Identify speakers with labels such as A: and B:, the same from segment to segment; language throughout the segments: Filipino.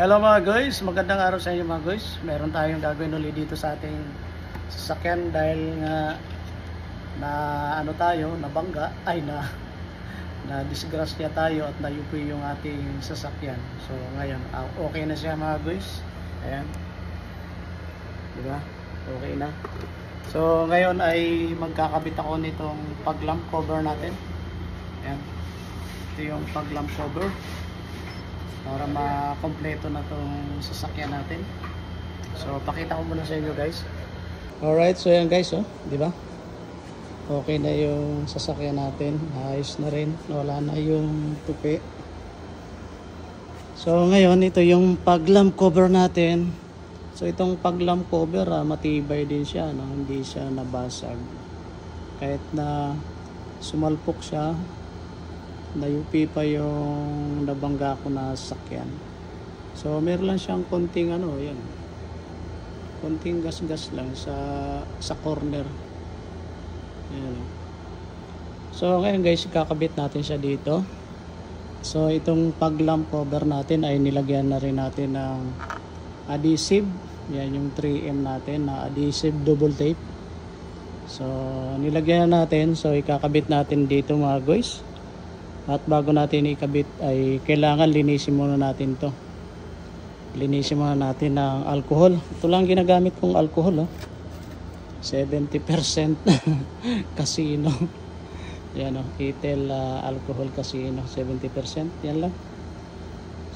A: Hello mga guys, magandang araw sa inyo mga guys. Meron tayong gagawin ulit dito sa ating sasakyan dahil nga na ano tayo, nabangga, ay na disgrasya tayo at nayupi yung ating sasakyan. So ngayon, okay na siya mga guys. Ayan. Diba? Okay na. So ngayon ay magkakabit ako nitong pag-lamp cover natin. Ayan. Ito yung pag-lamp cover para makompleto na tong sasakyan natin. So pakita ko muna sa inyo guys. Alright, so yan guys, oh, di ba? Okay na yung sasakyan natin. Ayos na rin. Wala na yung tupi. So ngayon, ito yung pag-lamp cover natin. So itong pag-lamp cover, matibay din siya, no? Hindi siya nabasag. Kahit na sumalpok siya, nayupi pa yung nabangga ko na sasakyan. So meron lang siyang konting ano, yan. Konting gas-gas lang sa corner. Ayan. So ngayon guys, kakabit natin siya dito. So itong pag-lamp cover natin ay nilagyan na rin natin ng adhesive. Yan yung 3M natin na adhesive double tape. So nilagyan na natin. So ikakabit natin dito mga guys. At bago natin ikabit ay kailangan linisin muna natin to. Linisin muna natin ng alcohol. Ito lang ginagamit kong alcohol, oh. 70% casino. Yan, oh, ethyl alcohol casino, 70%. Yan lang.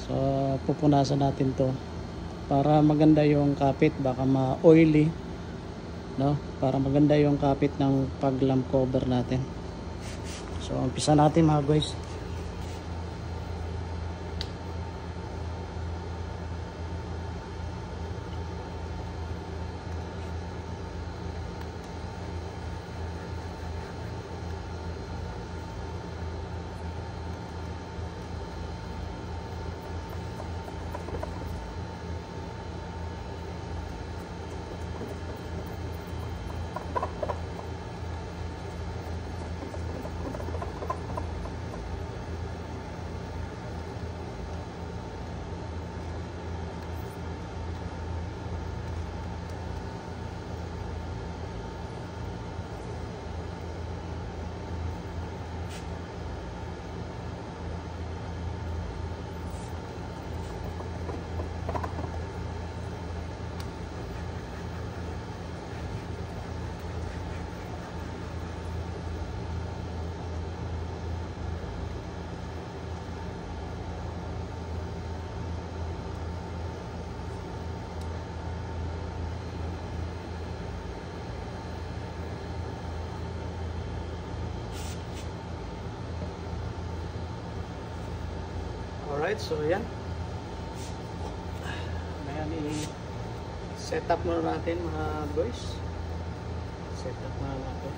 A: So pupunasan natin to para maganda yung kapit, baka ma-oily, no? Para maganda yung kapit ng pag-lamp cover natin. So umpisa natin mga guys. Alright, so yan. Ngayon i-set up muna natin mga boys. Set up muna natin.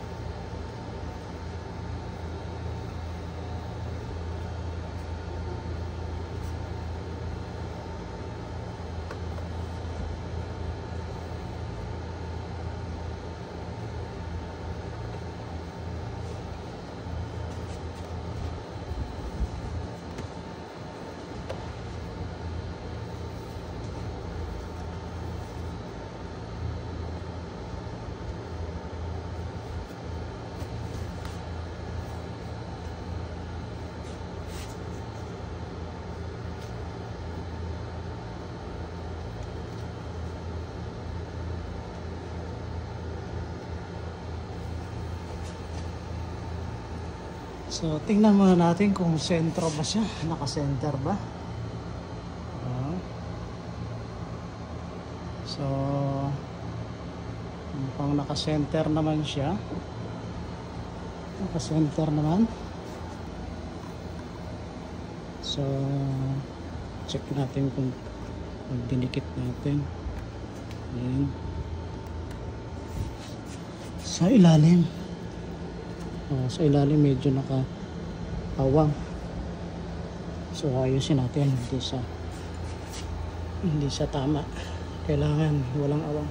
A: So, tingnan muna natin kung sentro ba siya. Naka-center ba? So, mukhang naka-center naman siya. Naka-center naman. So, check natin kung dinikit natin. Ayan. Sa ilalim. Sa ilalim medyo naka-awang. So ayusin natin, hindi siya tama. Kailangan walang awang.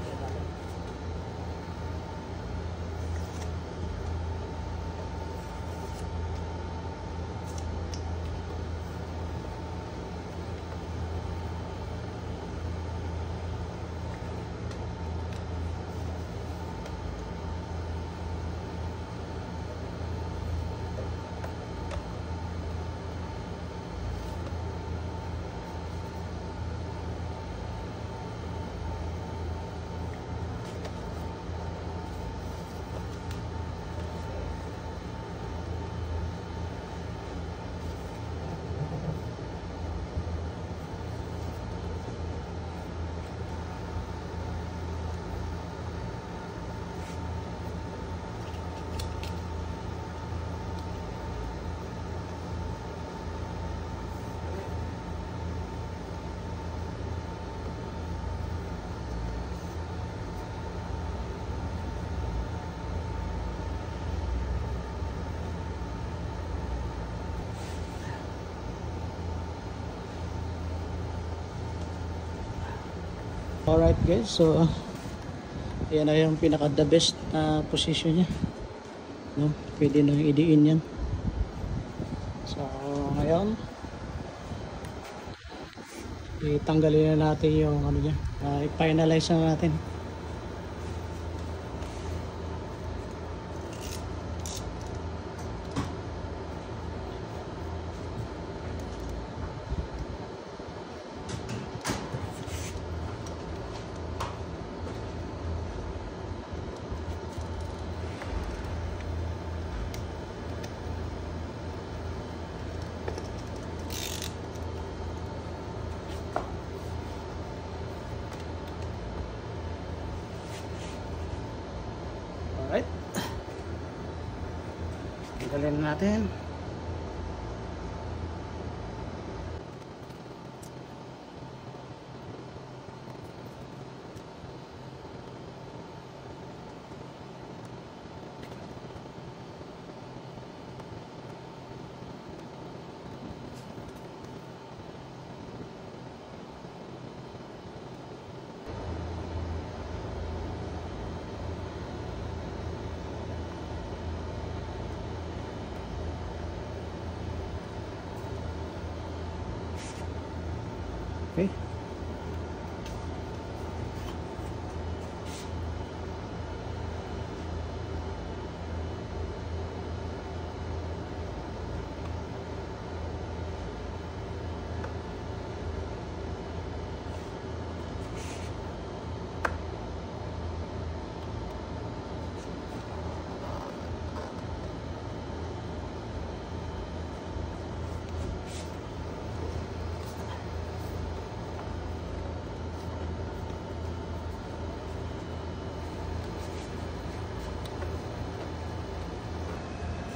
A: Alright guys, so yan na yung pinaka the best na position niya, no? Pwede nang idiin yan. So ngayon itanggalin na natin yung ano niya, i-finalize na natin. Alright, tanggalin natin. Okay.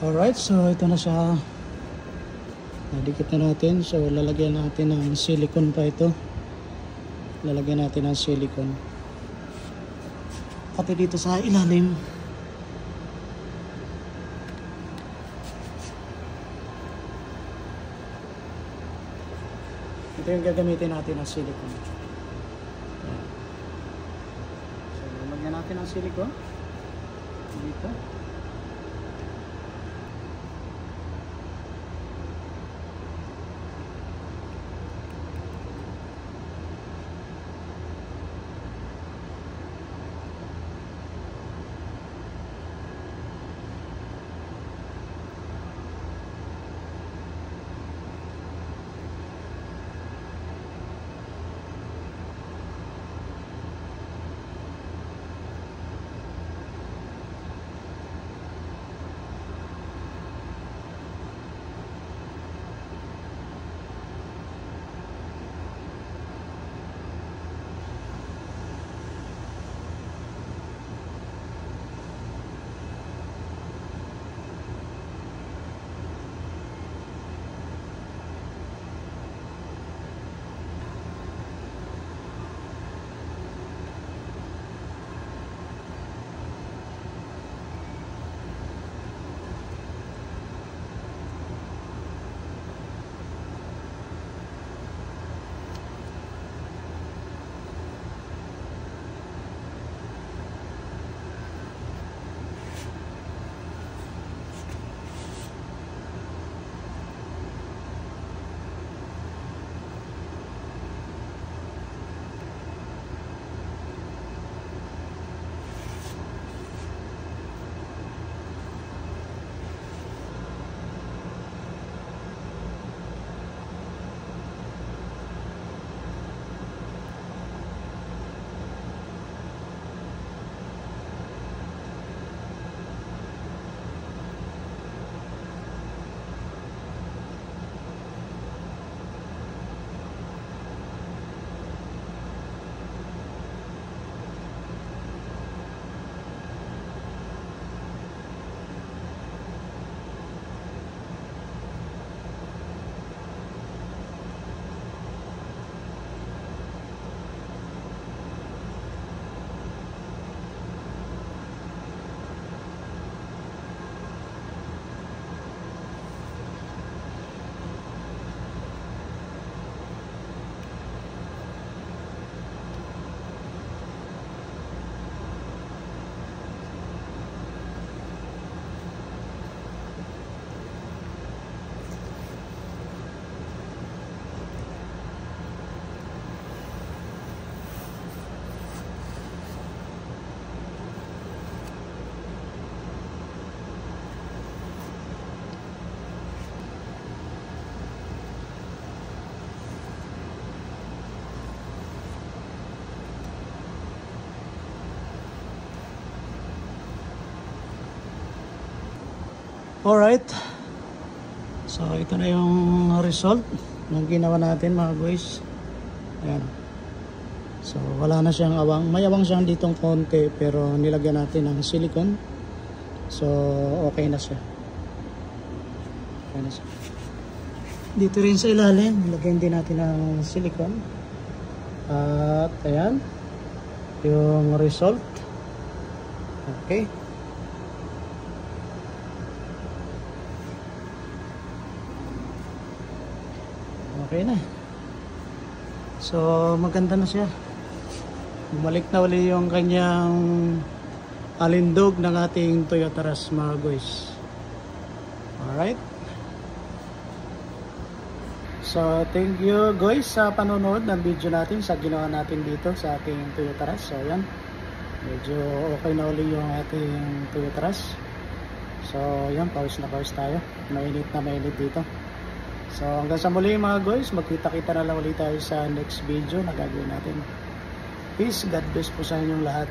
A: Alright, so ito na siya. Nadikit na natin. So lalagyan natin ng silicone pa ito. Lalagyan natin ng silicone. Pati dito sa ilalim. Ito yung gagamitin natin ng silicone. So lalagyan natin ng silicone. Dito. Alright. So ito na yung result ng ginawa natin mga guys. Ayan. So wala na siyang awang. May awang siyang ditong konti pero nilagyan natin ng silicone. So okay na siya. Okay na siya. Dito rin sa ilalim, nilagyan din natin ng silicone. At ayan yung result. Okay. Okay na. So maganda na siya. Bumalik na uli yung kanyang alindog ng ating Toyota Rush mga guys. Alright. So thank you guys sa panonood ng video natin sa ginawa natin dito sa ating Toyota Rush. So yan. Medyo okay na uli yung ating Toyota Rush. So yan, pause na pause tayo. Mainit na mainit dito. So hanggang sa muli mga guys, magkita-kita na lang ulit tayo sa next video na gagawin natin. Peace, God bless po sa inyong lahat.